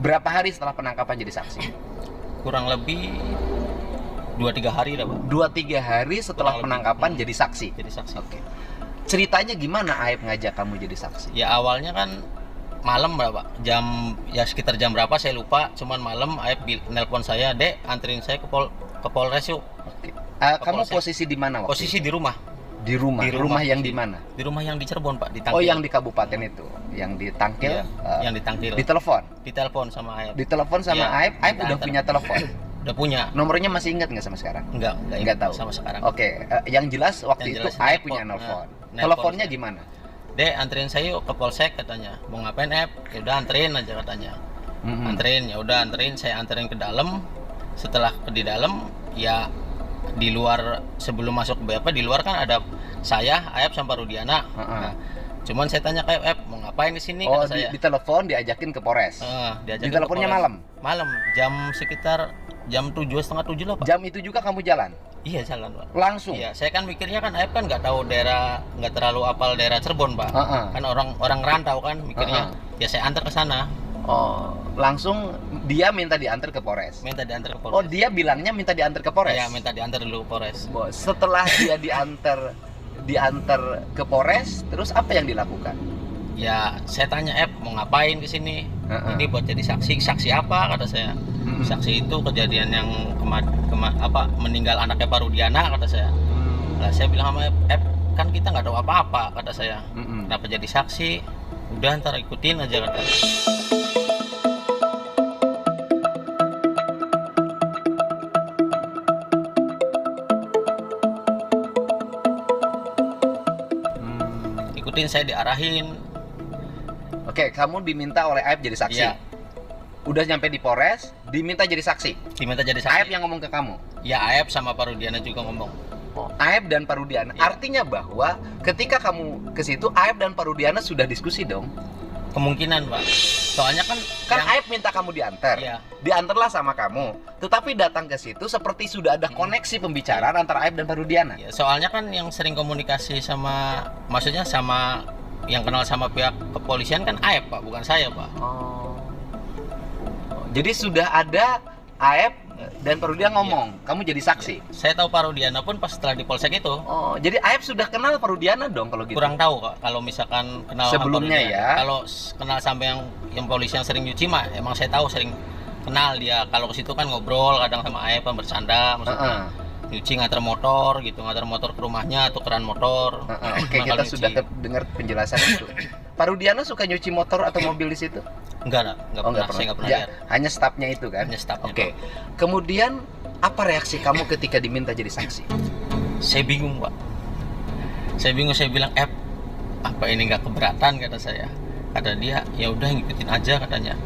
Berapa hari setelah penangkapan jadi saksi? Kurang lebih 2-3 hari lah, Pak. 2-3 hari setelah Kurang penangkapan lebih. jadi saksi. Jadi saksi. Oke. Ceritanya gimana Aep ngajak kamu jadi saksi? Ya awalnya kan malam berapa? Sekitar jam berapa saya lupa. Cuman malam Aep nelpon saya, "Dek, anterin saya ke Polres yuk." Oke. Ke Kamu Polsek. posisi di mana waktu Posisi itu? di rumah. Di rumah. Di rumah. Rumah yang di mana? Di rumah yang di Cirebon, Pak, di Tangkil. Oh, yang di kabupaten itu, yang di Tangkil. Iya, yang di Tangkil. Ditelepon. Ditelepon sama Aep. Ditelepon sama Iya, Aep. Aep udah diantar. punya telepon. Udah punya. Nomornya masih ingat nggak sama sekarang? Enggak Nggak tahu. sama sekarang. Oke, yang jelas waktu Yang itu jelas Aep nelpon. punya nelpon. Nelpon Teleponnya saya. gimana? "Dek, anterin saya yuk ke Polsek," katanya. "Mau ngapain, Ep?" "Ya udah, anterin aja," katanya. Anterin, ya udah anterin, saya anterin ke dalam. Setelah di dalam, ya di luar sebelum masuk di luar kan ada saya, Aep sama Rudiana. Nah, cuman saya tanya ke Aep, "Mau ngapain di sini?" Oh, kata saya. di telepon diajakin ke Polres. Diajakin Di ke teleponnya Polres. malam? Malam, sekitar jam 7, setengah 7 lah, Pak. Jam itu juga kamu jalan? Iya, jalan, Pak. Langsung? Iya, saya kan mikirnya kan Aep kan nggak tahu daerah, nggak terlalu apal daerah Cirebon, Pak. Kan orang rantau kan mikirnya. Ya saya antar ke sana. Oh, langsung dia minta diantar ke Polres. Minta diantar ke Polres. Oh, dia bilangnya minta diantar ke Polres. Ya, minta diantar dulu ke Polres. Setelah dia diantar ke Polres, terus apa yang dilakukan? Ya, saya tanya, mau ngapain ke sini? Ini buat jadi saksi. Saksi apa, kata saya. Saksi itu kejadian yang meninggal anaknya Pak Rudiana, kata saya. Nah, saya bilang sama kan kita nggak tahu apa-apa, kata saya. Kenapa jadi saksi? Udah, ntar ikutin aja, kata. Ikutin, saya diarahin. Oke, kamu diminta oleh Aep jadi saksi. Iya. Udah nyampe di Polres, diminta jadi saksi. Diminta jadi saksi. Aep yang ngomong ke kamu. Ya, Aep sama Pak Rudiana juga ngomong. Aep dan Pak Rudiana. Iya. Artinya bahwa ketika kamu ke situ, Aep dan Pak Rudiana sudah diskusi dong. Kemungkinan, Pak. Soalnya kan Aep minta kamu diantar. Iya. Diantarlah sama kamu. Tetapi datang ke situ seperti sudah ada koneksi pembicaraan antara Aep dan Pak Rudiana. Ya, soalnya kan yang sering komunikasi maksudnya sama yang kenal sama pihak kepolisian kan Aep, Pak, bukan saya, Pak. Jadi sudah ada Aep dan Pak Rudiana ngomong, kamu jadi saksi. Saya tahu Pak Rudiana pun pas setelah di Polsek itu. Oh, jadi Aep sudah kenal Pak Rudiana dong kalau gitu. Kurang tahu, Kak, kalau misalkan kenal Sebelumnya sama Pak Rudiana. ya. Kalau kenal sampai yang polisi yang sering nyuci mah emang saya tahu sering kenal dia. Kalau ke situ kan ngobrol kadang sama Aep, kan bercanda maksudnya. Nyuci nganter motor gitu, nganter motor ke rumahnya, tukeran motor. Oke, kita sudah dengar penjelasan itu. Pak Rudiana suka nyuci motor atau mobil di situ? Enggak pernah. Saya enggak pernah Ya, lihat. hanya stafnya itu kan? Hanya stafnya. Oke. Kemudian apa reaksi kamu ketika diminta jadi saksi? Saya bingung, Pak. Saya bingung, saya bilang, apa ini nggak keberatan, kata saya. Kata dia, ya udah ngikutin aja, katanya.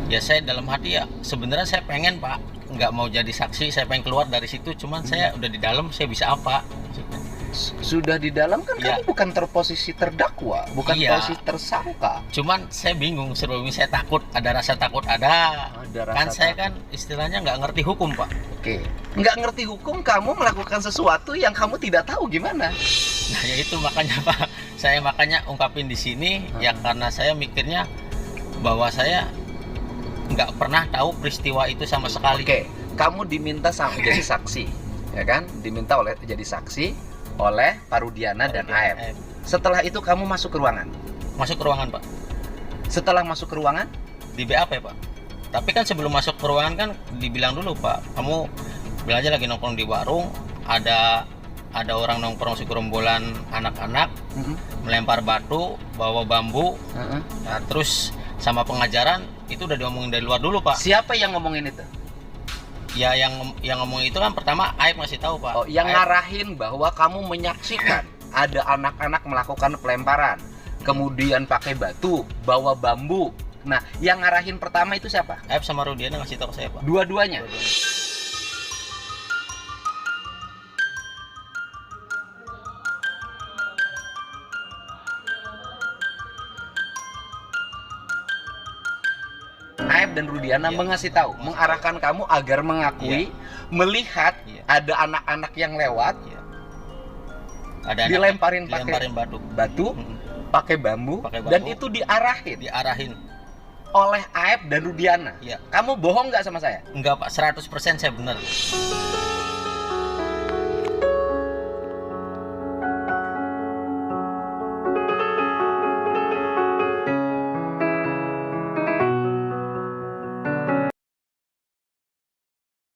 Ya saya dalam hati ya sebenarnya saya pengen, Pak, nggak mau jadi saksi, saya pengen keluar dari situ, cuman saya udah di dalam, saya bisa apa maksudnya. Sudah di dalam kan Ya. kamu bukan posisi terdakwa, bukan Iya. posisi tersangka. Cuman saya bingung, sebelumnya saya takut, ada rasa takut, ada kan saya takut. kan istilahnya nggak ngerti hukum, Pak. Oke. Nggak ngerti hukum, kamu melakukan sesuatu yang kamu tidak tahu gimana? Nah ya itu makanya, Pak, saya makanya ungkapin di sini ya karena saya mikirnya bahwa saya nggak pernah tahu peristiwa itu sama sekali. Oke, kamu diminta jadi saksi, ya kan? Diminta jadi saksi oleh Pak Rudiana dan Aep. Setelah itu kamu masuk ke ruangan. Masuk ke ruangan, Pak. Setelah masuk ke ruangan, Di BAP, Pak. Tapi kan sebelum masuk ke ruangan kan dibilang dulu, Pak, kamu bilang aja lagi nongkrong di warung, ada orang nongkrong segerombolan anak-anak melempar batu, bawa bambu. Nah, terus sama pengajaran itu udah diomongin dari luar dulu, Pak. siapa yang ngomongin itu? Ya yang ngomongin itu kan pertama Aep ngasih tahu, Pak. Oh, yang Aep, ngarahin bahwa kamu menyaksikan ada anak-anak melakukan pelemparan, kemudian pakai batu, bawa bambu. Nah, yang ngarahin pertama itu siapa? Aep sama Rudiana ngasih tahu ke saya, Pak. Dua-duanya. Aep dan Rudiana Iya. mengasih tahu, mengarahkan kamu agar mengakui, melihat Iya. ada anak-anak yang lewat, Iya. Ada anak dilemparin dilemparin batu. batu, Mm-mm. pakai bambu, Pakai bambu. dan itu diarahin. Diarahin. oleh Aep dan Rudiana. Iya. Kamu bohong nggak sama saya? Enggak Pak, 100% saya benar.